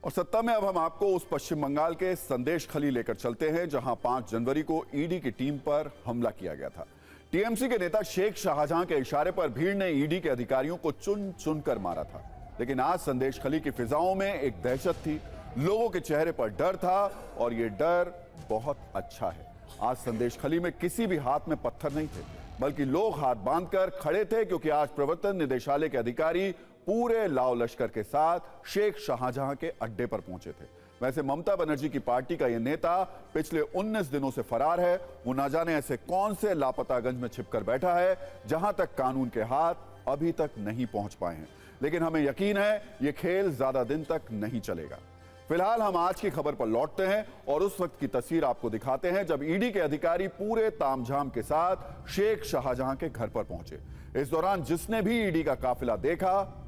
और सत्ता में अब हम आपको उस पश्चिम बंगाल के संदेश खली लेकर चलते हैं जहां 5 जनवरी को ईडी की टीम पर हमला किया गया था। टीएमसी के नेता शेख शाहजहां के इशारे पर भीड़ ने ईडी के अधिकारियों को चुन चुनकर मारा था। लेकिन आज संदेश खली की फिजाओं में एक दहशत थी, लोगों के चेहरे पर डर था और यह डर बहुत अच्छा है। आज संदेश खली में किसी भी हाथ में पत्थर नहीं थे, बल्कि लोग हाथ बांधकर खड़े थे, क्योंकि आज प्रवर्तन निदेशालय के अधिकारी पूरे लाव लश्कर के साथ शेख शाहजहां के अड्डे पर पहुंचे थे। वैसे ममता बनर्जी की पार्टी का यह नेता पिछले 19 दिनों से फरार है। वो ना जाने ऐसे कौन से लापतागंज में छिपकर बैठा है जहां तक कानून के हाथ अभी तक नहीं पहुंच पाए हैं। लेकिन हमें यकीन है ये खेल ज्यादा दिन तक नहीं चलेगा। फिलहाल हम आज की खबर पर लौटते हैं और उस वक्त की तस्वीर आपको दिखाते हैं जब ईडी के अधिकारी पूरे तामझाम के साथ शेख शाहजहां के घर पर पहुंचे। इस दौरान जिसने भी ईडी का काफिला देखा,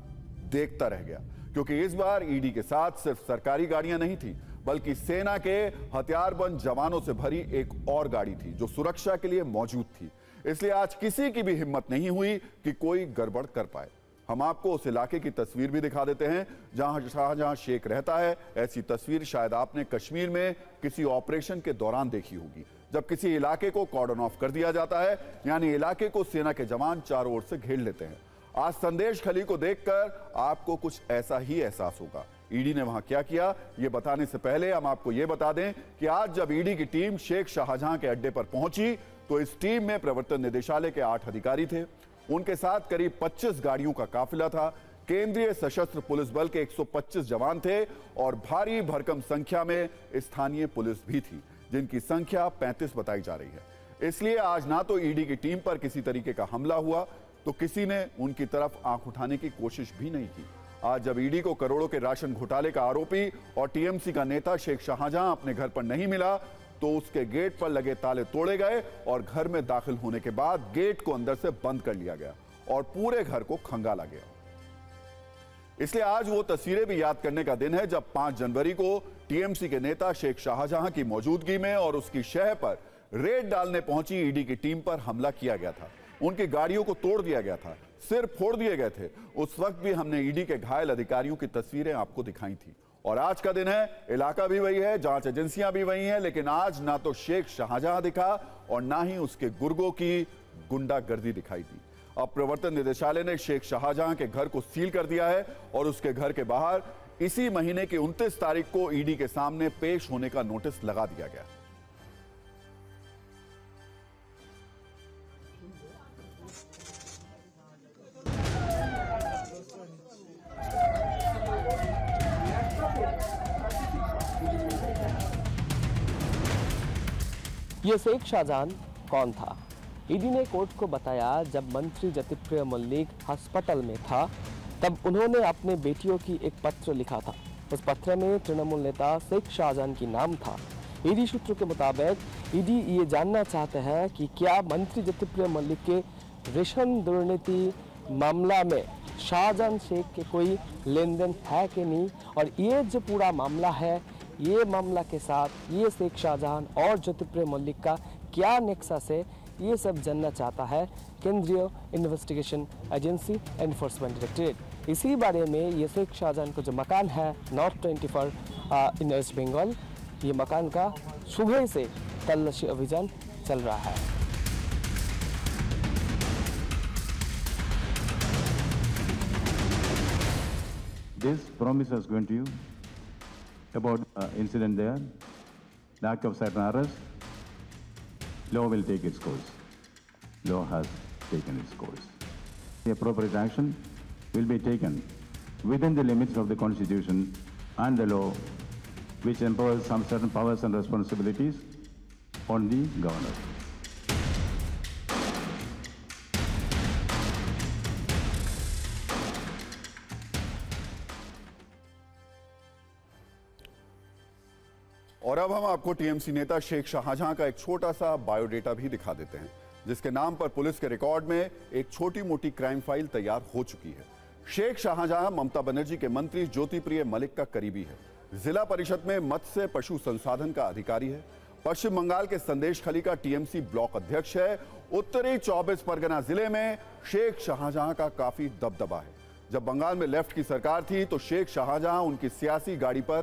देखता रह गया, क्योंकि इस बार ईडी के साथ सिर्फ सरकारी गाड़ियां नहीं थी, बल्कि सेना के हथियारबंद जवानों से भरी एक और गाड़ी थी जो सुरक्षा के लिए मौजूद थी। इसलिए आज किसी की भी हिम्मत नहीं हुई कि कोई गड़बड़ कर पाए। हम आपको उस इलाके की तस्वीर भी दिखा देते हैं जहां शाहजहां शेख रहता है। ऐसी तस्वीर शायद आपने कश्मीर में किसी ऑपरेशन के दौरान देखी होगी, जब किसी इलाके को कॉर्डन ऑफ कर दिया जाता है, यानी इलाके को सेना के जवान चारों ओर से घेर लेते हैं। आज संदेश खली को देखकर आपको कुछ ऐसा ही एहसास होगा। ईडी ने वहां क्या किया, यह बताने से पहले हम आपको यह बता दें कि आज जब ईडी की टीम शेख शाहजहां के अड्डे पर पहुंची तो इस टीम में प्रवर्तन निदेशालय के 8 अधिकारी थे। उनके साथ करीब 25 गाड़ियों का काफिला था। केंद्रीय सशस्त्र पुलिस बल के 125 जवान थे और भारी भरकम संख्या में स्थानीय पुलिस भी थी, जिनकी संख्या 35 बताई जा रही है। इसलिए आज ना तो ईडी की टीम पर किसी तरीके का हमला हुआ, तो किसी ने उनकी तरफ आंख उठाने की कोशिश भी नहीं की। आज जब ईडी को करोड़ों के राशन घोटाले का आरोपी और टीएमसी का नेता शेख शाहजहां अपने घर पर नहीं मिला, तो उसके गेट पर लगे ताले तोड़े गए और घर में दाखिल होने के बाद गेट को अंदर से बंद कर लिया गया और पूरे घर को खंगाला गया। इसलिए आज वो तस्वीरें भी याद करने का दिन है जब 5 जनवरी को टीएमसी के नेता शेख शाहजहां की मौजूदगी में और उसकी शह पर रेड डालने पहुंची ईडी की टीम पर हमला किया गया था। उनकी गाड़ियों को तोड़ दिया गया था, सिर फोड़ दिए गए थे। उस वक्त भी हमने ईडी के घायल अधिकारियों की तस्वीरें आपको दिखाई थी। और आज का दिन है, इलाका भी वही है, जांच एजेंसियां भी वही हैं, लेकिन आज ना तो शेख शाहजहां दिखा और ना ही उसके गुर्गों की गुंडागर्दी दिखाई दी। अब प्रवर्तन निदेशालय ने शेख शाहजहां के घर को सील कर दिया है और उसके घर के बाहर इसी महीने की 29 तारीख को ईडी के सामने पेश होने का नोटिस लगा दिया गया। ये शेख शाहजहां कौन था? ईडी ने कोर्ट को बताया जब मंत्री ज्योतिप्रिय मल्लिक अस्पताल में था तब उन्होंने अपने बेटियों की एक पत्र लिखा था। उस पत्र में तृणमूल नेता शेख शाहजहां की नाम था। ईडी सूत्रों के मुताबिक ईडी ये जानना चाहते हैं कि क्या मंत्री ज्योतिप्रिय मल्लिक के रेशम दुर्नीति मामला में शाहजहां शेख के कोई लेन देन है कि नहीं, और ये जो पूरा मामला है, ये मामला के साथ ये शेख शाहजहां और ज्योतिप्रिय मल्लिक का क्या नेक्सस है, ये सब जानना चाहता है केंद्रीय इन्वेस्टिगेशन एजेंसी एनफोर्समेंट डायरेक्टरेट। इसी बारे में ये शेख शाहजहां का जो मकान है नॉर्थ 24 इन वेस्ट बंगाल, ये मकान का सुबह से तलाशी अभियान चल रहा है। This promise I was going to you about incident there, lack of certain arrest. Law will take its course. Law has taken its course. The appropriate action will be taken within the limits of the Constitution and the law, which empowers some certain powers and responsibilities on the governor. और अब हम आपको TMC नेता शेख शाहजहां का एक छोटा सा biodata भी दिखा देते हैं, जिसके नाम पर पुलिस के रिकॉर्ड में एक छोटी मोटी क्राइम फाइल तैयार हो चुकी है। शेख शाहजहां ममता बनर्जी के मंत्री ज्योतिप्रिय मल्लिक का करीबी है, जिला परिषद में मत्स्य पशु संसाधन का अधिकारी है, पश्चिम बंगाल के संदेश खली का टीएमसी ब्लॉक अध्यक्ष है। उत्तरी 24 परगना जिले में शेख शाहजहां का काफी दबदबा है। जब बंगाल में लेफ्ट की सरकार थी तो शेख शाहजहां उनकी सियासी गाड़ी पर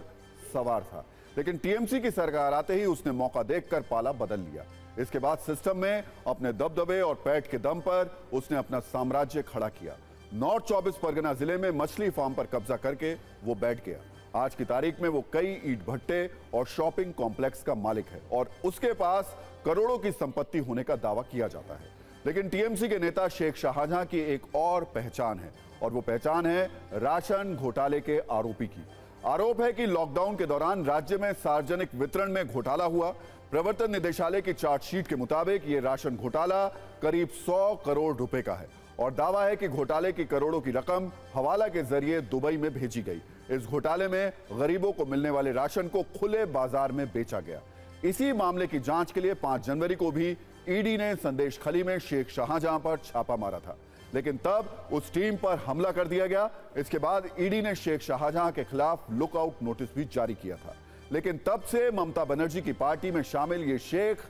सवार था, लेकिन टीएमसी की सरकार आते ही उसने मौका देखकर पाला बदल लिया। इसके बाद सिस्टम में अपने दबदबे और पैठ के दम पर उसने अपना साम्राज्य खड़ा किया। नॉर्थ 24 परगना जिले में मछली फार्म पर कब्जा करके वो बैठ गया। आज की तारीख में वो कई ईंट भट्टे और शॉपिंग कॉम्प्लेक्स का मालिक है और उसके पास करोड़ों की संपत्ति होने का दावा किया जाता है। लेकिन टीएमसी के नेता शेख शाहजहां की एक और पहचान है और वो पहचान है राशन घोटाले के आरोपी की। आरोप है कि लॉकडाउन के दौरान राज्य में सार्वजनिक वितरण में घोटाला हुआ। प्रवर्तन निदेशालय की चार्जशीट के मुताबिक ये राशन घोटाला करीब 100 करोड़ रुपए का है और दावा है कि घोटाले की करोड़ों की रकम हवाला के जरिए दुबई में भेजी गई। इस घोटाले में गरीबों को मिलने वाले राशन को खुले बाजार में बेचा गया। इसी मामले की जांच के लिए 5 जनवरी को भी ईडी ने संदेश खली में शेख शाहजहां पर छापा मारा था, लेकिन तब उस टीम पर हमला कर दिया गया। इसके बाद ईडी ने शेख शाहजहां के खिलाफ लुकआउट नोटिस भी जारी किया था, लेकिन तब से ममता बनर्जी की पार्टी में शामिल ये शेख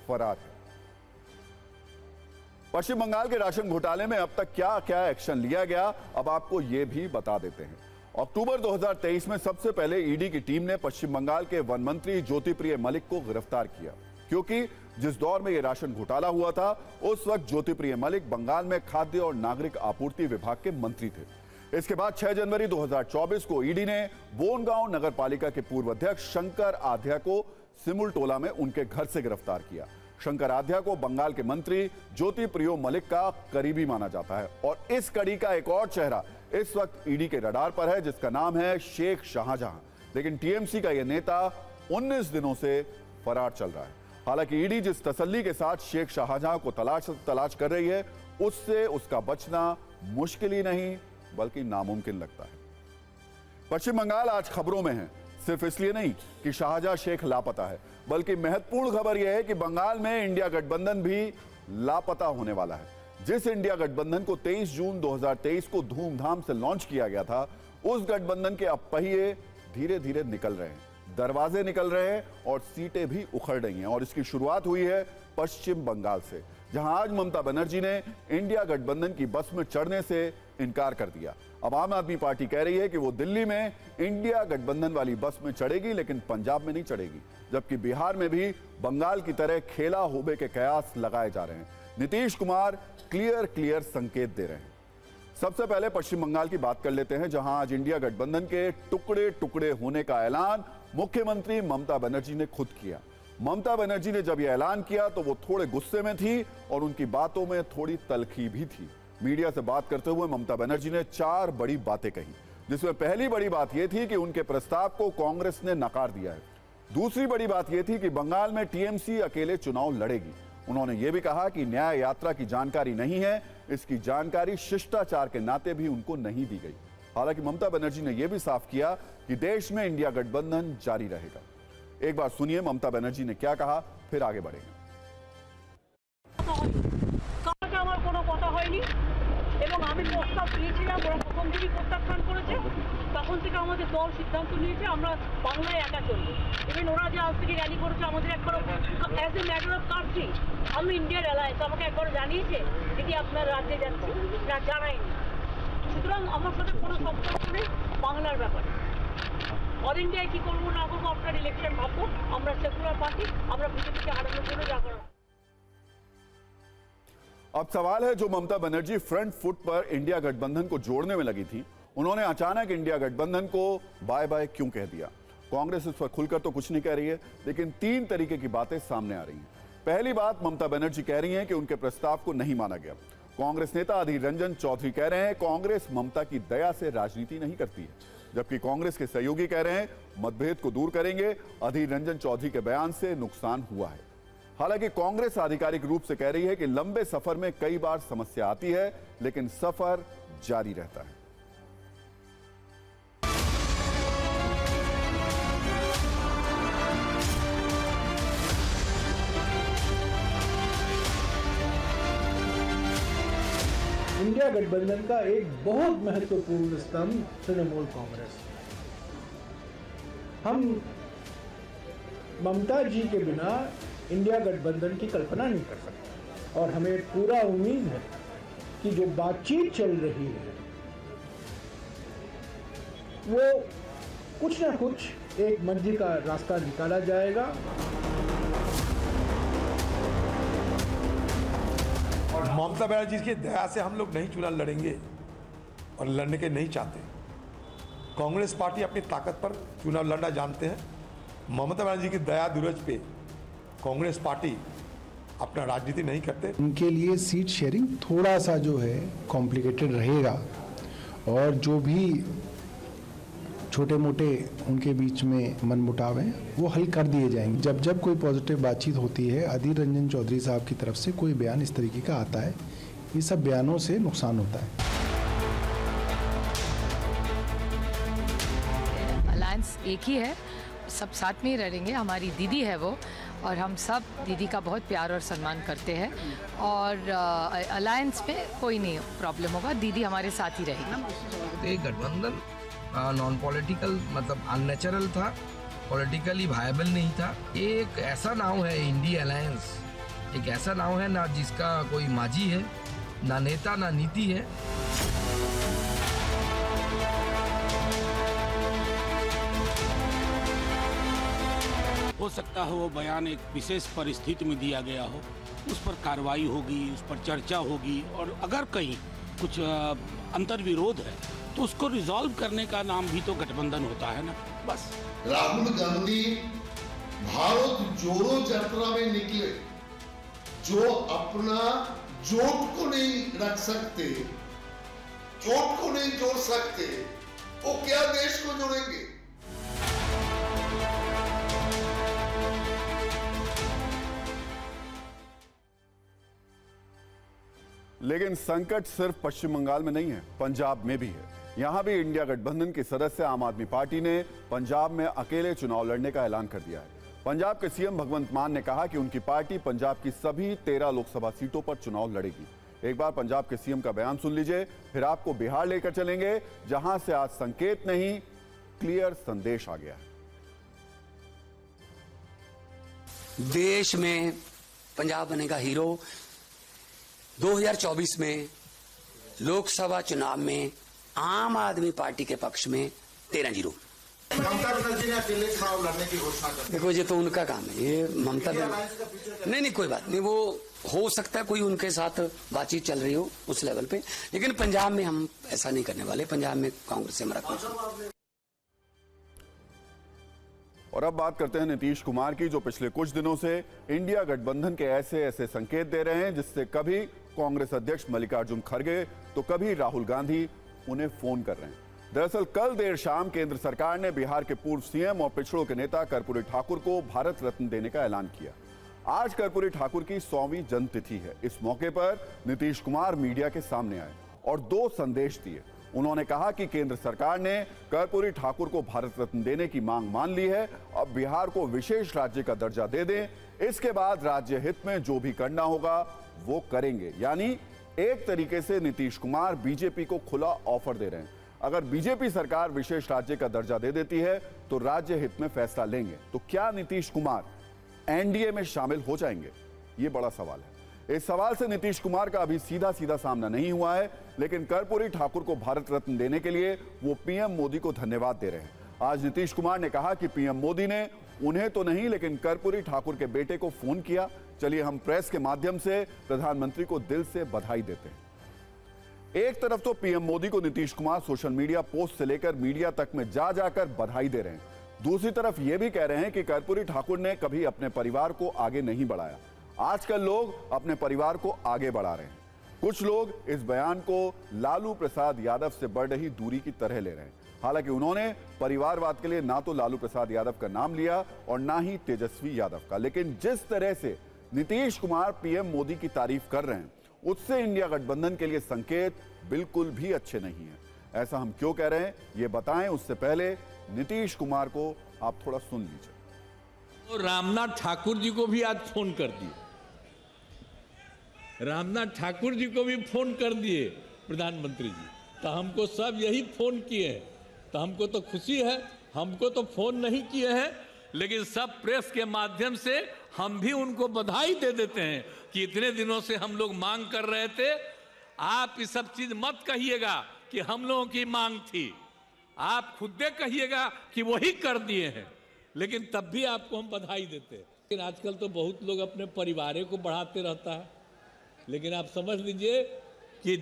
फरार है। पश्चिम बंगाल के राशन घोटाले में अब तक क्या क्या एक्शन लिया गया, अब आपको यह भी बता देते हैं। अक्टूबर 2023 में सबसे पहले ईडी की टीम ने पश्चिम बंगाल के वन मंत्री ज्योतिप्रिय मलिक को गिरफ्तार किया, क्योंकि जिस दौर में यह राशन घोटाला हुआ था उस वक्त ज्योतिप्रिय मलिक बंगाल में खाद्य और नागरिक आपूर्ति विभाग के मंत्री थे। इसके बाद 6 जनवरी 2024 को ईडी ने बोनगांव नगर पालिका के पूर्व अध्यक्ष शंकर आध्या को सिमुलटोला में उनके घर से गिरफ्तार किया। शंकर आध्या को बंगाल के मंत्री ज्योतिप्रिय मलिक का करीबी माना जाता है और इस कड़ी का एक और चेहरा इस वक्त ईडी के रडार पर है, जिसका नाम है शेख शाहजहां। लेकिन टीएमसी का यह नेता 19 दिनों से फरार चल रहा है। हालांकि ईडी जिस तसल्ली के साथ शेख शाहजहां को तलाश कर रही है, उससे उसका बचना मुश्किल ही नहीं बल्कि नामुमकिन लगता है। पश्चिम बंगाल आज खबरों में है, सिर्फ इसलिए नहीं कि शाहजहां शेख लापता है, बल्कि महत्वपूर्ण खबर यह है कि बंगाल में इंडिया गठबंधन भी लापता होने वाला है। जिस इंडिया गठबंधन को 23 जून 2023 को धूमधाम से लॉन्च किया गया था, उस गठबंधन के अब पहिए धीरे धीरे निकल रहे हैं, दरवाजे निकल रहे हैं और सीटें भी उखड़ रही हैं। और इसकी शुरुआत हुई है पश्चिम बंगाल से, जहां आज ममता बनर्जी ने इंडिया गठबंधन की बस में चढ़ने से इनकार कर दिया। अब आम आदमी पार्टी कह रही है कि वो दिल्ली में इंडिया गठबंधन वाली बस में चढ़ेगी, लेकिन पंजाब में नहीं चढ़ेगी, जबकि बिहार में भी बंगाल की तरह खेला होबे के कयास लगाए जा रहे हैं। नीतीश कुमार क्लियर संकेत दे रहे हैं। सबसे पहले पश्चिम बंगाल की बात कर लेते हैं, जहां आज इंडिया गठबंधन के टुकड़े टुकड़े होने का ऐलान मुख्यमंत्री ममता बनर्जी ने खुद किया। ममता बनर्जी ने जब यह ऐलान किया तो वो थोड़े गुस्से में थी और उनकी बातों में थोड़ी तलखी भी थी। मीडिया से बात करते हुए ममता बनर्जी ने 4 बड़ी बातें कही, जिसमें पहली बड़ी बात यह थी कि उनके प्रस्ताव को कांग्रेस ने नकार दिया है। दूसरी बड़ी बात यह थी कि बंगाल में टीएमसी अकेले चुनाव लड़ेगी। उन्होंने यह भी कहा कि न्याय यात्रा की जानकारी नहीं है, इसकी जानकारी शिष्टाचार के नाते भी उनको नहीं दी गई। हालांकि ममता बनर्जी ने यह भी साफ किया कि देश में इंडिया गठबंधन जारी रहेगा। एक बार सुनिए ममता बनर्जी ने क्या कहा, फिर आगे बढ़ेंगे। এবং আমি প্রস্তাব দিয়েছিলাম, ওরা প্রথম থেকেই প্রত্যাখ্যান করেছে। তখন থেকে আমাদের দল সিদ্ধান্ত নিয়েছে আমরা বাংলায় একা চলবো। ইভেন ওরা যে আজ থেকে র্যালি করেছে, আমাদের একবার as a matter of country আমি ইন্ডিয়ার অ্যালায়েন্স আমাকে একবার জানিয়েছে দিদি আপনার রাজ্যে যাচ্ছি, না জানায়নি। সুতরাং আমার সাথে কোনো সম্পর্ক নেই বাংলার ব্যাপারে। অল ইন্ডিয়ায় কী করবো না করবো আপনার ইলেকশন ভাববো। আমরা সেকুলার পার্টি, আমরা বিজেপিকে হারানোর জন্য যা করার। अब सवाल है, जो ममता बनर्जी फ्रंट फुट पर इंडिया गठबंधन को जोड़ने में लगी थी, उन्होंने अचानक इंडिया गठबंधन को बाय बाय क्यों कह दिया? कांग्रेस इस पर खुलकर तो कुछ नहीं कह रही है, लेकिन 3 तरीके की बातें सामने आ रही हैं। पहली बात, ममता बनर्जी कह रही हैं कि उनके प्रस्ताव को नहीं माना गया। कांग्रेस नेता अधीर रंजन चौधरी कह रहे हैं कांग्रेस ममता की दया से राजनीति नहीं करती है, जबकि कांग्रेस के सहयोगी कह रहे हैं मतभेद को दूर करेंगे। अधीर रंजन चौधरी के बयान से नुकसान हुआ है। हालांकि कांग्रेस आधिकारिक रूप से कह रही है कि लंबे सफर में कई बार समस्या आती है, लेकिन सफर जारी रहता है। इंडिया गठबंधन का एक बहुत महत्वपूर्ण स्तंभ तृणमूल कांग्रेस। हम ममता जी के बिना इंडिया गठबंधन की कल्पना नहीं कर सकते और हमें पूरा उम्मीद है कि जो बातचीत चल रही है वो कुछ ना कुछ एक मंजिल का रास्ता निकाला जाएगा। और ममता बनर्जी की दया से हम लोग नहीं चुनाव लड़ेंगे और लड़ने के नहीं चाहते। कांग्रेस पार्टी अपनी ताकत पर चुनाव लड़ना जानते हैं। ममता बनर्जी की दया दूरज पे कांग्रेस पार्टी अपना राजनीति नहीं करते। उनके लिए सीट शेयरिंग थोड़ा सा जो है कॉम्प्लिकेटेड रहेगा और जो भी छोटे मोटे उनके बीच में मनमुटाव हैं वो हल कर दिए जाएंगे। जब जब कोई पॉजिटिव बातचीत होती है, अधीर रंजन चौधरी साहब की तरफ से कोई बयान इस तरीके का आता है, ये सब बयानों से नुकसान होता है। अलायंस एक ही है, सब साथ में ही रहेंगे। हमारी दीदी है वो, और हम सब दीदी का बहुत प्यार और सम्मान करते हैं, और अलायंस में कोई नहीं प्रॉब्लम होगा, दीदी हमारे साथ ही रहेगी। गठबंधन नॉन पॉलिटिकल मतलब अननेचुरल था, पॉलिटिकली वायबल नहीं था। ये एक ऐसा नाम है इंडिया अलायंस, एक ऐसा नाम है ना जिसका कोई माजी है, ना नेता ना नीति है। हो सकता है वो बयान एक विशेष परिस्थिति में दिया गया हो, उस पर कार्रवाई होगी, उस पर चर्चा होगी, और अगर कहीं कुछ अंतर्विरोध है तो उसको रिजॉल्व करने का नाम भी तो गठबंधन होता है ना, बस। राहुल गांधी भारत जोड़ो यात्रा में निकले, जो अपना जोट को नहीं रख सकते, जोट को नहीं जोड़ सकते, वो क्या देश को जोड़ेंगे? लेकिन संकट सिर्फ पश्चिम बंगाल में नहीं है, पंजाब में भी है। यहां भी इंडिया गठबंधन के सदस्य आम आदमी पार्टी ने पंजाब में अकेले चुनाव लड़ने का ऐलान कर दिया है। पंजाब के सीएम भगवंत मान ने कहा कि उनकी पार्टी पंजाब की सभी 13 लोकसभा सीटों पर चुनाव लड़ेगी। एक बार पंजाब के सीएम का बयान सुन लीजिए, फिर आपको बिहार लेकर चलेंगे, जहां से आज संकेत नहीं क्लियर संदेश आ गया है। देश में पंजाब बनेगा हीरो। 2024 में लोकसभा चुनाव में आम आदमी पार्टी के पक्ष में 13-0। ममता बनर्जी ने अकेले चुनाव लड़ने की घोषणा कर दी। देखो, ये तो उनका काम है, ये ममता नहीं कोई बात नहीं, वो हो सकता है कोई उनके साथ बातचीत चल रही हो उस लेवल पे, लेकिन पंजाब में हम ऐसा नहीं करने वाले। पंजाब में कांग्रेस से हमारा कोई। और अब बात करते हैं नीतीश कुमार की, जो पिछले कुछ दिनों से इंडिया गठबंधन के ऐसे संकेत दे रहे हैं जिससे कभी कांग्रेस अध्यक्ष मल्लिकार्जुन खड़गे तो कभी राहुल गांधी उन्हें फोन कर रहे हैं। दरअसल कल देर शाम केंद्र सरकार ने बिहार के पूर्व सीएम और पिछड़ों के नेता कर्पूरी ठाकुर को भारत रत्न देने का ऐलान किया। आज कर्पूरी ठाकुर की 100वीं जन्मतिथि है। इस मौके पर नीतीश कुमार मीडिया के सामने आए और 2 संदेश दिए। उन्होंने कहा कि केंद्र सरकार ने कर्पूरी ठाकुर को भारत रत्न देने की मांग मान ली है, अब बिहार को विशेष राज्य का दर्जा दे दें, इसके बाद राज्य हित में जो भी करना होगा वो करेंगे। यानी एक तरीके से नीतीश कुमार बीजेपी को खुला ऑफर दे रहे हैं, अगर बीजेपी सरकार विशेष राज्य का दर्जा दे देती है तो राज्य हित में फैसला लेंगे। तो क्या नीतीश कुमार एनडीए में शामिल हो जाएंगे, ये बड़ा सवाल है। इस सवाल से नीतीश कुमार का अभी सीधा सामना नहीं हुआ है, लेकिन कर्पूरी ठाकुर को भारत रत्न देने के लिए वो पीएम मोदी को धन्यवाद दे रहे हैं। आज नीतीश कुमार ने कहा कि पीएम मोदी ने उन्हें तो नहीं लेकिन कर्पूरी ठाकुर के बेटे को फोन किया। चलिए हम प्रेस के माध्यम से प्रधानमंत्री को दिल से बधाई देते हैं। एक तरफ तो पीएम मोदी को Nitish Kumar social media post से लेकर मीडिया तक में जाकर बधाई दे रहे हैं, दूसरी तरफ ये भी कह रहे हैं कि कर्पूरी ठाकुर ने कभी अपने परिवार को आगे नहीं बढ़ाया। आजकल लोग अपने परिवार को आगे बढ़ा रहे हैं। कुछ लोग इस बयान को लालू प्रसाद यादव से बढ़ रही दूरी की तरह ले रहे हैं। हालांकि उन्होंने परिवारवाद के लिए ना तो लालू प्रसाद यादव का नाम लिया और ना ही तेजस्वी यादव का, लेकिन जिस तरह से नीतीश कुमार पीएम मोदी की तारीफ कर रहे हैं उससे इंडिया गठबंधन के लिए संकेत बिल्कुल भी अच्छे नहीं है। ऐसा हम क्यों कह रहे हैं ये बताएं, उससे पहले नीतीश कुमार को आप थोड़ा सुन लीजिए। तो रामनाथ ठाकुर जी को भी आज फोन कर दिए, रामनाथ ठाकुर जी को भी फोन कर दिए प्रधानमंत्री जी, तो हमको सब यही फोन किए हैं, तो हमको तो खुशी है। हमको तो फोन नहीं किए हैं, लेकिन सब प्रेस के माध्यम से हम भी उनको बधाई दे देते हैं कि इतने दिनों से हम लोग मांग कर रहे थे। आप ये सब चीज मत कहिएगा कि हम लोगों की मांग थी, आप खुद दे कहिएगा कि वही कर दिए हैं, लेकिन तब भी आपको हम बधाई देते हैं। लेकिन आजकल तो बहुत लोग अपने परिवार को बढ़ाते रहता है, लेकिन आप समझ लीजिए कि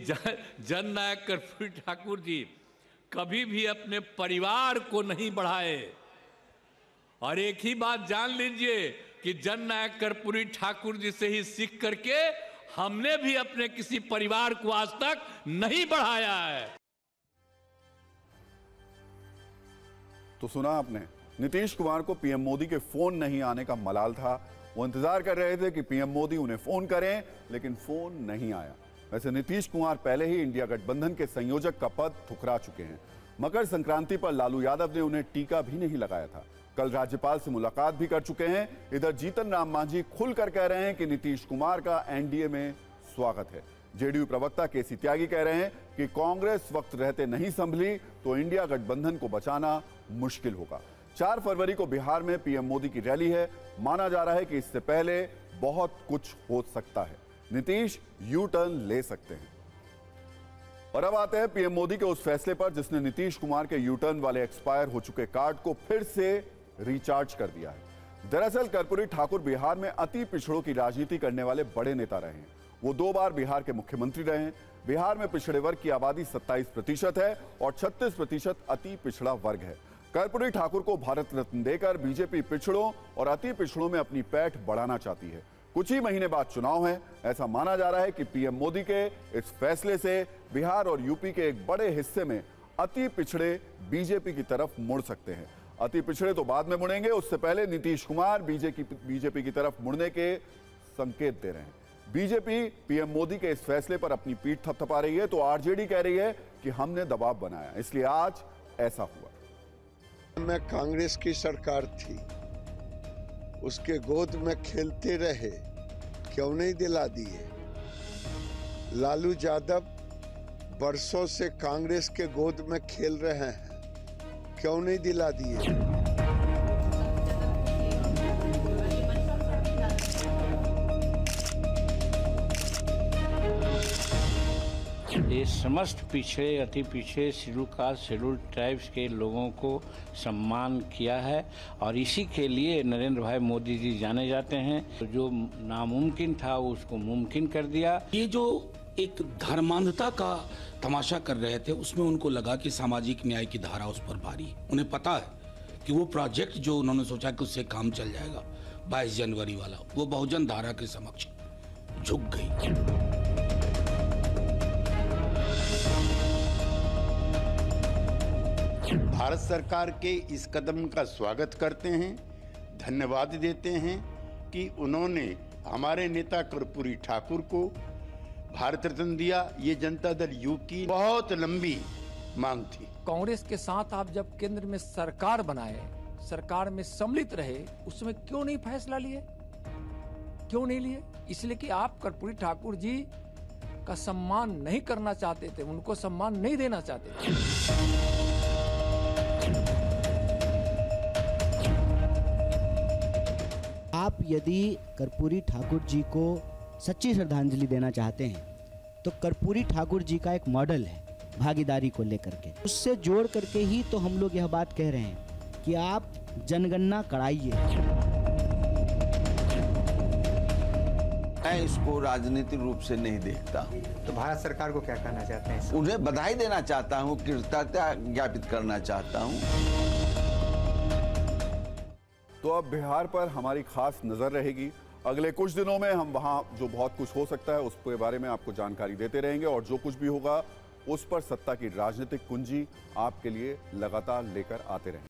जननायक कर्पूरी ठाकुर जी कभी भी अपने परिवार को नहीं बढ़ाए। और एक ही बात जान लीजिए कि जननायक कर्पूरी ठाकुर जी से ही सीख करके हमने भी अपने किसी परिवार को आज तक नहीं बढ़ाया है। तो सुना आपने, नीतीश कुमार को पीएम मोदी के फोन नहीं आने का मलाल था। वो इंतजार कर रहे थे कि पीएम मोदी उन्हें फोन करें, लेकिन फोन नहीं आया। वैसे नीतीश कुमार पहले ही इंडिया गठबंधन के संयोजक का पद ठुकरा चुके हैं। मकर संक्रांति पर लालू यादव ने उन्हें टीका भी नहीं लगाया था। कल राज्यपाल से मुलाकात भी कर चुके हैं। इधर जीतन राम मांझी खुलकर कह रहे हैं कि नीतीश कुमार का एनडीए में स्वागत है। जेडीयू प्रवक्ता केसी त्यागी कह रहे हैं कि कांग्रेस वक्त रहते नहीं संभली तो इंडिया गठबंधन को बचाना मुश्किल होगा। 4 फरवरी को बिहार में पीएम मोदी की रैली है। माना जा रहा है कि इससे पहले बहुत कुछ हो सकता है। नीतीश यू टर्न ले सकते हैं। और अब आते हैं पीएम मोदी के उस फैसले पर जिसने नीतीश कुमार के यू टर्न वाले एक्सपायर हो चुके कार्ड को फिर से रिचार्ज कर दिया है। दरअसल कर्पूरी ठाकुर बिहार में अति पिछड़ों की राजनीति करने वाले बड़े नेता रहे हैं। वो 2 बार बिहार के मुख्यमंत्री रहे हैं। बिहार में पिछड़े वर्ग की आबादी 27% है और 36% अति पिछड़ा वर्ग है। कर्पूरी ठाकुर को भारत रत्न देकर बीजेपी पिछड़ों और अति पिछड़ों में अपनी पैठ बढ़ाना चाहती है। कुछ ही महीने बाद चुनाव है। ऐसा माना जा रहा है कि पीएम मोदी के इस फैसले से बिहार और यूपी के एक बड़े हिस्से में अति पिछड़े बीजेपी की तरफ मुड़ सकते हैं। अति पिछड़े तो बाद में मुड़ेंगे, उससे पहले नीतीश कुमार बीजेपी की तरफ मुड़ने के संकेत दे रहे हैं। बीजेपी पीएम मोदी के इस फैसले पर अपनी पीठ थपथपा रही है तो आरजेडी कह रही है कि हमने दबाव बनाया, इसलिए आज ऐसा हुआ। मैं कांग्रेस की सरकार थी, उसके गोद में खेलते रहे, क्यों नहीं दिला दिए? लालू यादव बरसों से कांग्रेस के गोद में खेल रहे हैं, क्यों नहीं दिला दिए? ये समस्त पिछड़े अति पिछड़े शेड्यूल कास्ट शेड्यूल ट्राइब्स के लोगों को सम्मान किया है और इसी के लिए नरेंद्र भाई मोदी जी जाने जाते हैं। तो जो नामुमकिन था उसको मुमकिन कर दिया। ये जो एक धर्मांधता का तमाशा कर रहे थे उसमें उनको लगा कि सामाजिक न्याय की धारा उस पर भारी। उन्हें पता है कि वो प्रोजेक्ट जो उन्होंने सोचा कि उससे काम चल जाएगा 22 जनवरी वाला, वो बहुजन धारा के समक्ष झुक गई। भारत सरकार के इस कदम का स्वागत करते हैं, धन्यवाद देते हैं कि उन्होंने हमारे नेता कर्पूरी ठाकुर को भारत रत्न दिया। ये जनता दल यू की बहुत लंबी मांग थी। कांग्रेस के साथ आप जब केंद्र में सरकार बनाए, सरकार में सम्मिलित रहे, उसमें क्यों नहीं फैसला लिए? क्यों नहीं लिए? इसलिए कि आप कर्पूरी ठाकुर जी का सम्मान नहीं करना चाहते थे, उनको सम्मान नहीं देना चाहते थे। आप यदि कर्पूरी ठाकुर जी को सच्ची श्रद्धांजलि देना चाहते हैं तो कर्पूरी ठाकुर जी का एक मॉडल है भागीदारी को लेकर के, उससे जोड़ करके ही तो हम लोग यह बात कह रहे हैं कि आप जनगणना कराइए। मैं इसको राजनीतिक रूप से नहीं देखता हूँ। तो भारत सरकार को क्या कहना चाहते हैं? उन्हें बधाई देना चाहता हूँ, कृतज्ञता ज्ञापित करना चाहता हूँ। तो अब बिहार पर हमारी खास नजर रहेगी। अगले कुछ दिनों में हम वहां जो बहुत कुछ हो सकता है उसके बारे में आपको जानकारी देते रहेंगे और जो कुछ भी होगा उस पर सत्ता की राजनीतिक कुंजी आपके लिए लगातार लेकर आते रहेंगे।